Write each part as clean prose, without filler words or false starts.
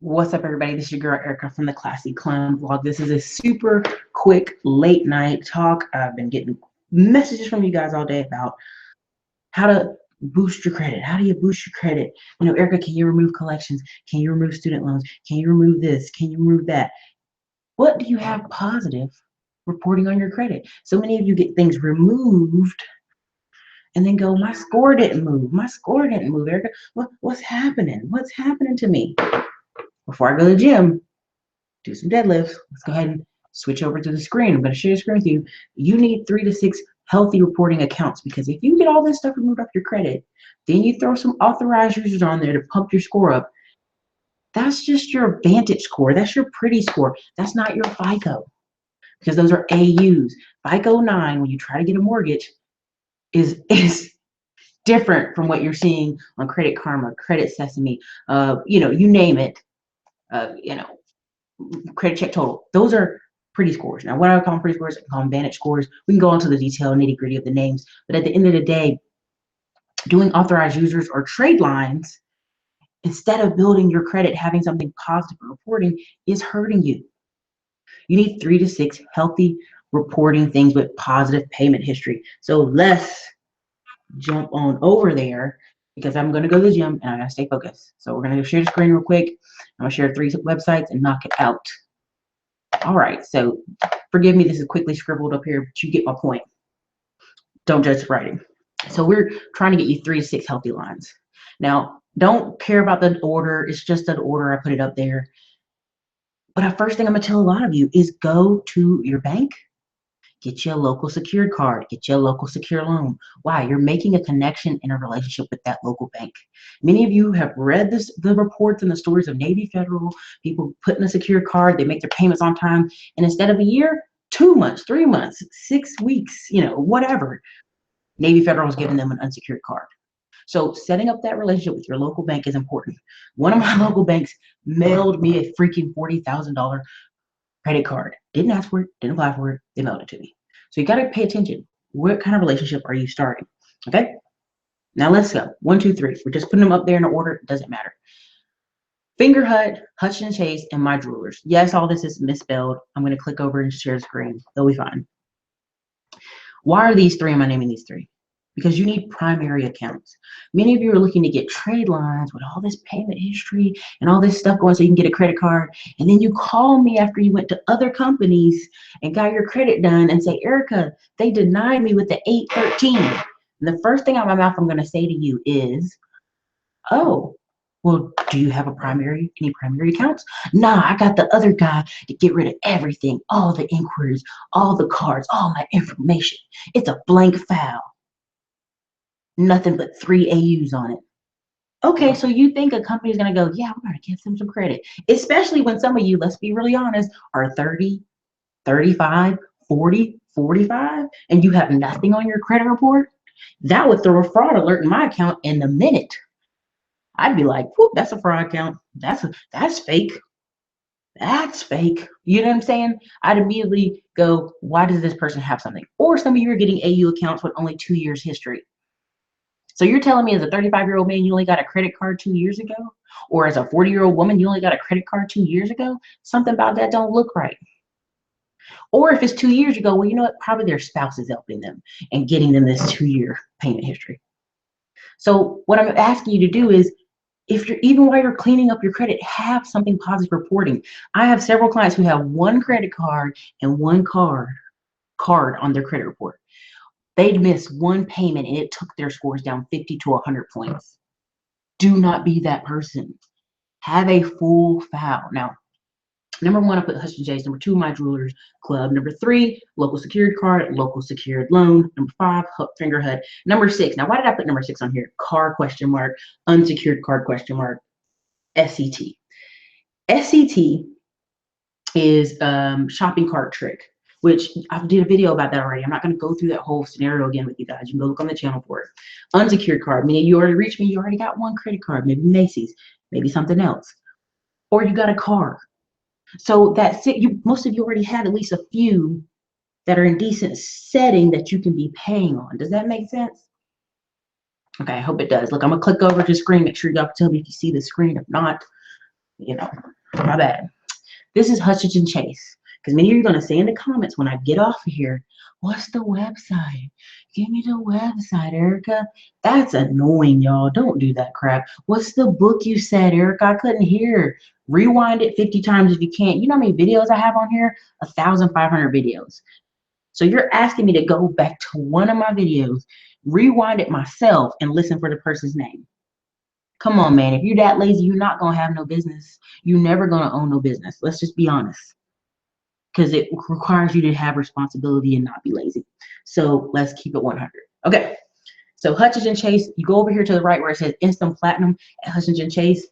What's up, everybody? This is your girl Erica from the Classy Clown Vlog. This is a super quick late night talk. I've been getting messages from you guys all day about how to boost your credit. How do you boost your credit? You know, Erica, can you remove collections? Can you remove student loans? Can you remove this? Can you remove that? What do you have positive reporting on your credit? So many of you get things removed and then go, my score didn't move. My score didn't move, Erica. What's happening? What's happening to me? Before I go to the gym, do some deadlifts. Let's go ahead and switch over to the screen. I'm going to share the screen with you. You need 3 to 6 healthy reporting accounts, because if you get all this stuff removed off your credit, then you throw some authorized users on there to pump your score up. That's just your Vantage score. That's your pretty score. That's not your FICO, because those are AUs. FICO 9, when you try to get a mortgage, is different from what you're seeing on Credit Karma, Credit Sesame, you name it, credit check total. Those are pretty scores. Now, what I call them pretty scores, I call them Vantage scores. We can go into the detail, nitty gritty of the names, but at the end of the day, doing authorized users or trade lines, instead of building your credit, having something positive reporting, is hurting you. You need 3 to 6 healthy reporting things with positive payment history. So let's jump on over there, because I'm going to go to the gym and I got to stay focused. So we're going to share the screen real quick. I'm going to share 3 websites and knock it out. All right, so forgive me, this is quickly scribbled up here, but you get my point. Don't judge the writing. So we're trying to get you 3 to 6 healthy lines. Now, don't care about the order. It's just an order. I put it up there. But the first thing I'm going to tell a lot of you is go to your bank, get you a local secured card, get you a local secure loan. Why? You're making a connection and a relationship with that local bank. Many of you have read the reports and the stories of Navy Federal, people putting a secure card, they make their payments on time, and instead of a year, 2 months, 3 months, 6 weeks, whatever, Navy Federal is giving them an unsecured card. So setting up that relationship with your local bank is important. One of my local banks mailed me a freaking $40,000 credit card. Didn't ask for it, didn't apply for it, they mailed it to me. So you got to pay attention. What kind of relationship are you starting? Okay, now let's go. 1, 2, 3. We're just putting them up there in order. It doesn't matter. Finger Hut, Hutchinson Chase, and My Jewelers. Yes, all this is misspelled. I'm going to click over and share the screen. They'll be fine. Why are these 3? Am I naming these 3? Because you need primary accounts. Many of you are looking to get trade lines with all this payment history and all this stuff going so you can get a credit card. And then you call me after you went to other companies and got your credit done and say, Erica, they denied me with the 813. And the first thing out of my mouth I'm going to say to you is, oh, well, do you have any primary accounts? Nah, I got the other guy to get rid of everything, all the inquiries, all the cards, all my information. It's a blank file. Nothing but 3 AUs on it. Okay, so you think a company is going to go, yeah, we're going to give them some credit, especially when some of you, let's be really honest, are 30, 35, 40, 45, and you have nothing on your credit report? That would throw a fraud alert in my account in a minute. I'd be like, whoop, that's a fraud account. That's fake. That's fake. You know what I'm saying? I'd immediately go, why does this person have something? Or some of you are getting AU accounts with only 2 years history. So you're telling me as a 35-year-old man, you only got a credit card 2 years ago? Or as a 40-year-old woman, you only got a credit card 2 years ago? Something about that don't look right. Or if it's 2 years ago, well, you know what? Probably their spouse is helping them and getting them this 2-year payment history. So what I'm asking you to do is, even while you're cleaning up your credit, have something positive reporting. I have several clients who have 1 credit card and 1 card on their credit report. They'd miss 1 payment and it took their scores down 50 to 100 points. Do not be that person. Have a full file. Now, number 1, I put Hutchinson Chase. Number 2, My Jewelers Club. Number 3, local secured card, local secured loan. Number 5, Finger Hut. Number 6. Now, why did I put number 6 on here? Car ? Unsecured card ? SCT. SCT is shopping cart trick, which I did a video about that already. I'm not going to go through that whole scenario again with you guys. You can go look on the channel for it. Unsecured card, meaning you already reached me, you already got 1 credit card, maybe Macy's, maybe something else. Or you got a car. So that's it. Most of you already have at least a few that are in decent setting that you can be paying on. Does that make sense? Okay, I hope it does. Look, I'm going to click over to the screen. Make sure y'all can tell me if you see the screen. If not, You know, my bad. This is Hutchinson Chase. Because many of you are going to say in the comments when I get off of here, what's the website? Give me the website, Erica. That's annoying, y'all. Don't do that crap. What's the book you said, Erica? I couldn't hear. Rewind it 50 times if you can't. You know how many videos I have on here? 1,500 videos. So you're asking me to go back to one of my videos, rewind it myself, and listen for the person's name. Come on, man. If you're that lazy, you're not going to have no business. You're never going to own no business. Let's just be honest. Because it requires you to have responsibility and not be lazy. So let's keep it 100. Okay. So Hutchinson Chase, you go over here to the right where it says Instant Platinum at Hutchinson Chase.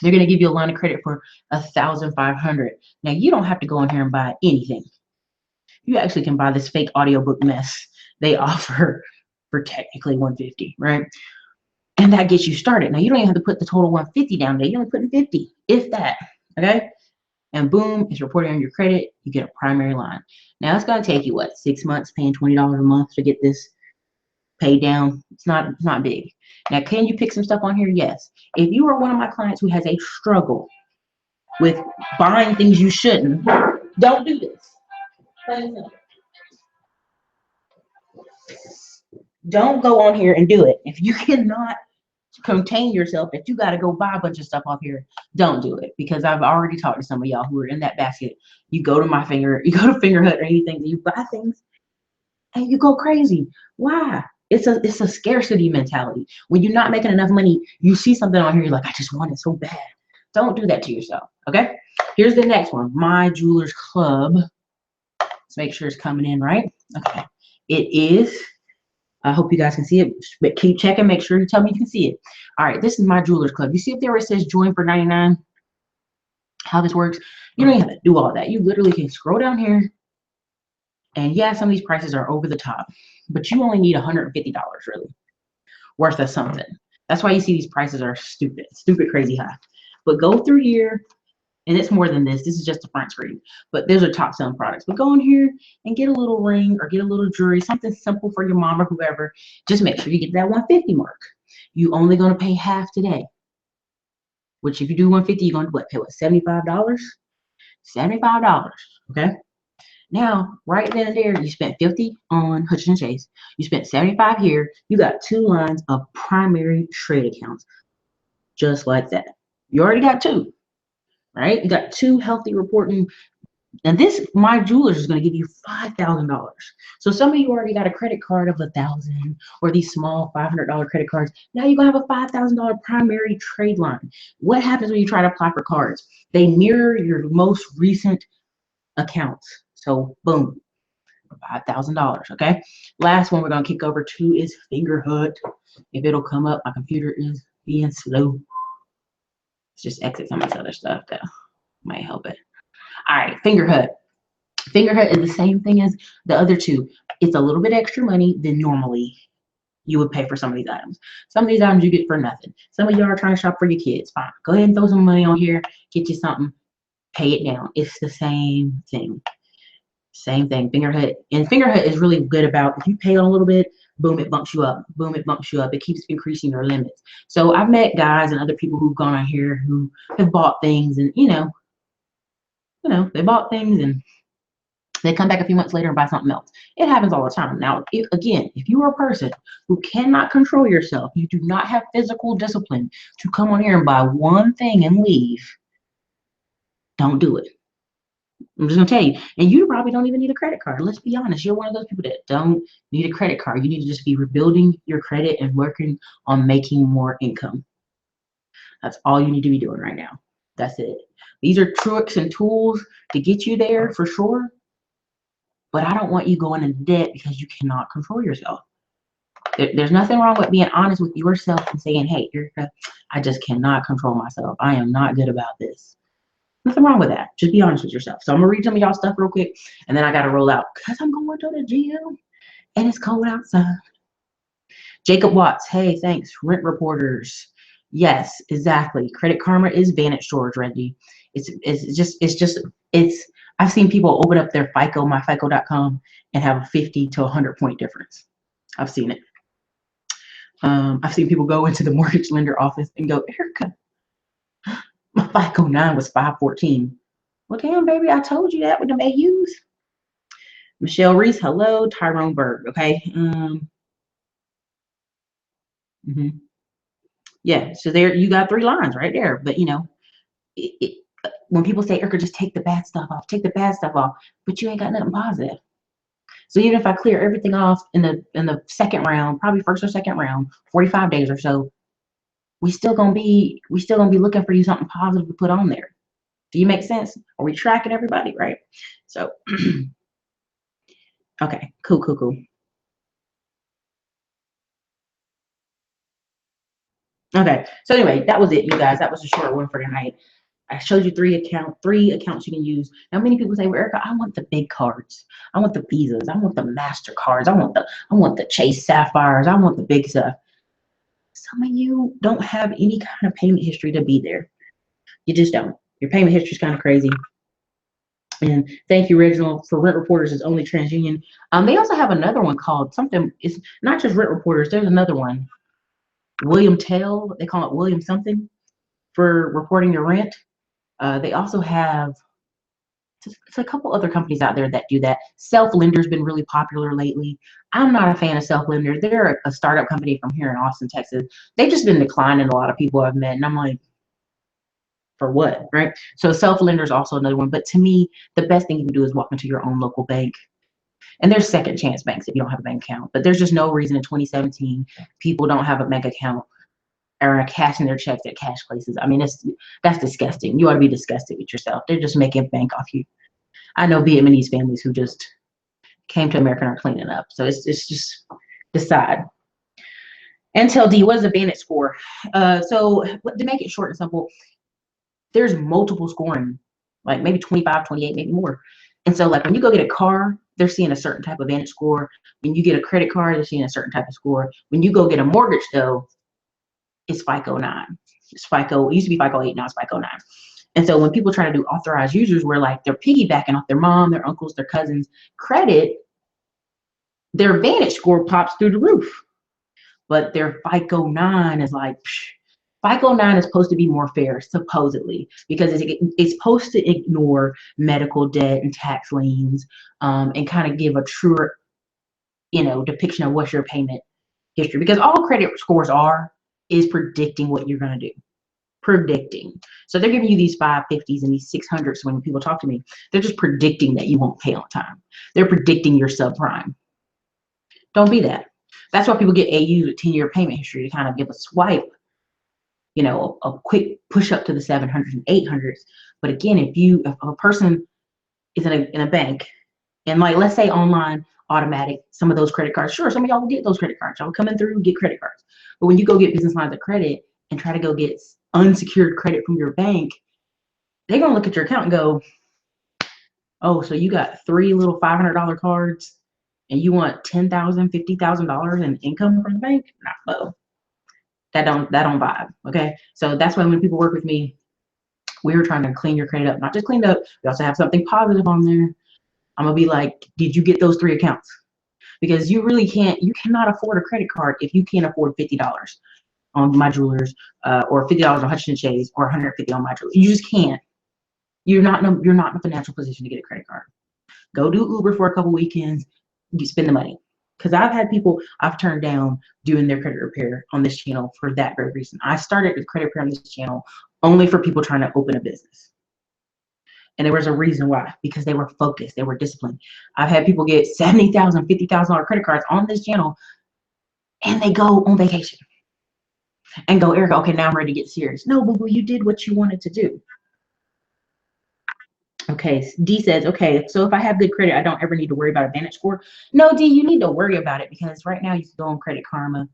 They're going to give you a line of credit for 1,500. Now, you don't have to go in here and buy anything. You actually can buy this fake audiobook mess they offer for technically 150, right? And that gets you started. Now, you don't even have to put the total 150 down there. You're only putting 50, if that, okay? And boom, it's reporting on your credit. You get a primary line. Now, it's going to take you, what, 6 months paying $20 a month to get this paid down? It's not big. Now, can you pick some stuff on here? Yes. If you are one of my clients who has a struggle with buying things you shouldn't, don't do this. Don't go on here and do it. If you cannot contain yourself that you got to go buy a bunch of stuff off here, don't do it, because I've already talked to some of y'all who are in that basket. You go to you go to Finger Hut or anything, you buy things and you go crazy. Why? It's a scarcity mentality. When you're not making enough money, you see something on here, you're like, I just want it so bad. Don't do that to yourself. Okay, here's the next one. My Jewelers Club. Let's make sure it's coming in right. Okay, it is. I hope you guys can see it, but keep checking. Make sure you tell me you can see it. All right, this is My Jewelers Club. You see up there where it says join for 99? How this works? You don't even have to do all that. You literally can scroll down here, and yeah, some of these prices are over the top, but you only need $150 really worth of something. That's why you see these prices are stupid, crazy high. But go through here, and it's more than this. This is just the front screen, but those are top selling products. But go in here and get a little ring or get a little jewelry, something simple for your mom or whoever. Just make sure you get that 150 mark. You only going to pay half today, which if you do 150, you're going to what, pay what, $75? $75, okay? Now, right then and there, you spent 50 on Hutchinson Chase. You spent 75 here. You got 2 lines of primary trade accounts, just like that. You already got 2. Right? You got 2 healthy reporting. And this, My Jewelers, is going to give you $5,000. So some of you already got a credit card of $1,000 or these small $500 credit cards. Now you're going to have a $5,000 primary trade line. What happens when you try to apply for cards? They mirror your most recent accounts. So boom, $5,000. Okay. Last one we're going to kick over to is Finger Hut. If it'll come up, my computer is being slow. Let's just exit some of this other stuff that might help it. All right, Finger Hut. Finger Hut is the same thing as the other 2. It's a little bit extra money than normally you would pay for some of these items. Some of these items you get for nothing. Some of y'all are trying to shop for your kids. Fine. Go ahead and throw some money on here. Get you something. Pay it down. It's the same thing. Same thing. Finger Hut. And Finger Hut is really good about if you pay on a little bit, boom, it bumps you up. Boom, it bumps you up. It keeps increasing your limits. So I've met guys and other people who've gone on here who have bought things and, they bought things and they come back a few months later and buy something else. It happens all the time. Now, if you are a person who cannot control yourself, you do not have physical discipline to come on here and buy one thing and leave, don't do it. I'm just going to tell you. And you probably don't even need a credit card. Let's be honest. You're one of those people that don't need a credit card. You need to just be rebuilding your credit and working on making more income. That's all you need to be doing right now. That's it. These are tricks and tools to get you there for sure. But I don't want you going into debt because you cannot control yourself. There's nothing wrong with being honest with yourself and saying, hey, Erica, I just cannot control myself. I am not good about this. Nothing wrong with that. Just be honest with yourself. So I'm going to read some of y'all stuff real quick, and then I got to roll out because I'm going to the gym, and it's cold outside. Jacob Watts, hey, thanks. Rent Reporters. Yes, exactly. Credit Karma is Vantage storage, Reggie. I've seen people open up their FICO, myfico.com, and have a 50 to 100 point difference. I've seen it. I've seen people go into the mortgage lender office and go, Erica, My FICO 9 was 514. Well, damn, baby, I told you that with them AUs. Michelle Reese, hello. Tyrone Berg, okay. Mhm. Yeah, so there you got 3 lines right there. But when people say, Erica, just take the bad stuff off, take the bad stuff off, but you ain't got nothing positive. So even if I clear everything off in the second round, probably first or second round, 45 days or so, we still gonna be looking for you something positive to put on there. Do you make sense? Are we tracking everybody, right? So okay, cool, cool, cool. Okay, so anyway, that was it, you guys. That was a short one for tonight. I showed you three accounts you can use. Now, many people say, well, Erica, I want the big cards. I want the Visas. I want the MasterCards. I want the Chase Sapphires. I want the big stuff. Some of you don't have any kind of payment history to be there. You just don't. Your payment history is kind of crazy. And thank you, Reginald, for Rent Reporters is only TransUnion. They also have another one called something. It's not just Rent Reporters. There's another one, William Tell. They call it William something for reporting your rent. They also have it's a couple other companies out there that do that. Self Lender's been really popular lately. I'm not a fan of Self Lender. They're a startup company from here in Austin, Texas. They've just been declining a lot of people I've met, and I'm like, for what, right? So Self Lender is also another one. But to me, the best thing you can do is walk into your own local bank. And there's second chance banks if you don't have a bank account. But there's just no reason in 2017 people don't have a bank account or are cashing their checks at cash places. I mean, that's disgusting. You ought to be disgusted with yourself. They're just making bank off you. I know Vietnamese families who just came to America and are cleaning up. So it's just decide. Intel D, what is a Vantage score? So to make it short and simple, there's multiple scoring, like maybe 25, 28, maybe more. And so like when you go get a car, they're seeing a certain type of Vantage score. When you get a credit card, they're seeing a certain type of score. When you go get a mortgage though, it's FICO 9. It's FICO, it used to be FICO 8, now it's FICO 9. And so when people try to do authorized users where like they're piggybacking off their mom, their uncles, their cousins credit, their Vantage score pops through the roof. But their FICO 9 is like, FICO 9 is supposed to be more fair, supposedly, because it's supposed to ignore medical debt and tax liens, and kind of give a truer, depiction of what's your payment history. Because all credit scores is predicting what you're going to do. Predicting. So they're giving you these 550s and these 600s when people talk to me. They're just predicting that you won't pay on time. They're predicting your subprime. Don't be that. That's why people get AU, a 10-year payment history, to kind of give a swipe, a quick push up to the 700s and 800s. But again, if a person is in a bank, and like let's say online automatic, some of those credit cards, sure, some of y'all will get those credit cards. Y'all coming through, get credit cards. But when you go get business lines of credit and try to go get unsecured credit from your bank, they're gonna look at your account and go, oh, so you got 3 little $500 cards and you want $10,000, $50,000 in income from the bank? No, that don't vibe. Okay, so that's why when people work with me, we're trying to clean your credit up. Not just cleaned up, we also have something positive on there. I'm gonna be like, did you get those 3 accounts? Because you cannot afford a credit card if you can't afford $50 on my jewelers, or $50 on Hutchinson Chase, or 150 on my jewelers. You just can't. You're not in a financial position to get a credit card. Go do Uber for a couple weekends, you spend the money. Because I've had people I've turned down doing their credit repair on this channel for that very reason. I started with credit repair on this channel only for people trying to open a business. And there was a reason why, because they were focused, they were disciplined. I've had people get $70,000, $50,000 credit cards on this channel, and they go on vacation and go, Erica, okay, now I'm ready to get serious. No, boo boo, you did what you wanted to do. Okay, D says, okay, so if I have good credit, I don't ever need to worry about a Vantage score. No, D, you need to worry about it because right now you can go on Credit Karma,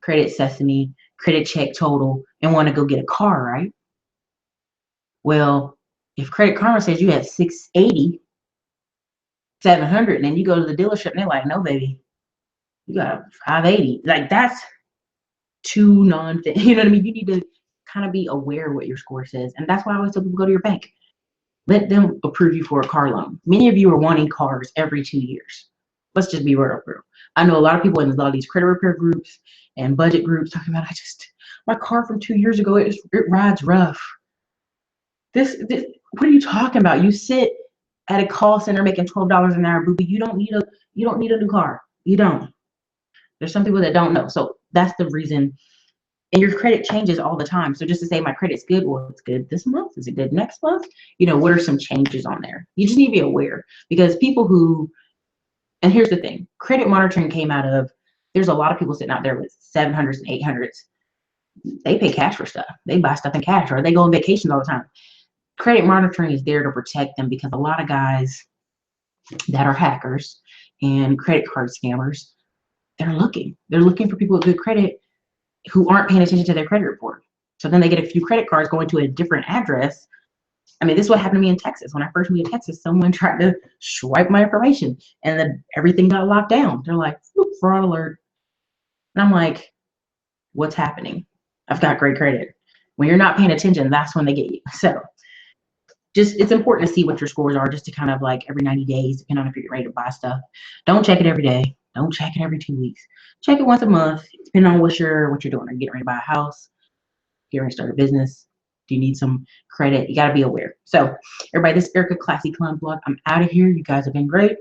Credit Sesame, Credit Check Total, and want to go get a car, right? Well, if Credit Karma says you have 680, 700, and then you go to the dealership and they're like, no, baby, you got 580. Like that's too you know what I mean? You need to kind of be aware of what your score says. And that's why I always tell people go to your bank. Let them approve you for a car loan. Many of you are wanting cars every 2 years. Let's just be real. I know a lot of people in a lot of these credit repair groups and budget groups talking about, my car from 2 years ago, it rides rough. This what are you talking about? You sit at a call center making $12 an hour, boo. You don't need a new car. You don't. There's some people that don't know. So that's the reason. And your credit changes all the time. So just to say my credit's good, well, it's good this month. Is it good next month? You know, what are some changes on there? You just need to be aware because people who, and here's the thing, credit monitoring came out of, there's a lot of people sitting out there with 700s and 800s. They pay cash for stuff. They buy stuff in cash or they go on vacations all the time. Credit monitoring is there to protect them because a lot of guys that are hackers and credit card scammers, they're looking. They're looking for people with good credit who aren't paying attention to their credit report. So then they get a few credit cards going to a different address. I mean, this is what happened to me in Texas. When I first moved to Texas, someone tried to swipe my information and then everything got locked down. They're like, fraud alert. And I'm like, what's happening? I've got great credit. When you're not paying attention, that's when they get you. So just, it's important to see what your scores are just to kind of like every 90 days, depending on if you're ready to buy stuff. Don't check it every day. Don't check it every 2 weeks. Check it once a month, depending on what you're doing. Are you getting ready to buy a house? You're ready to start a business? Do you need some credit? You got to be aware. So everybody, this is Erica Classy Clown Blog. I'm out of here. You guys have been great.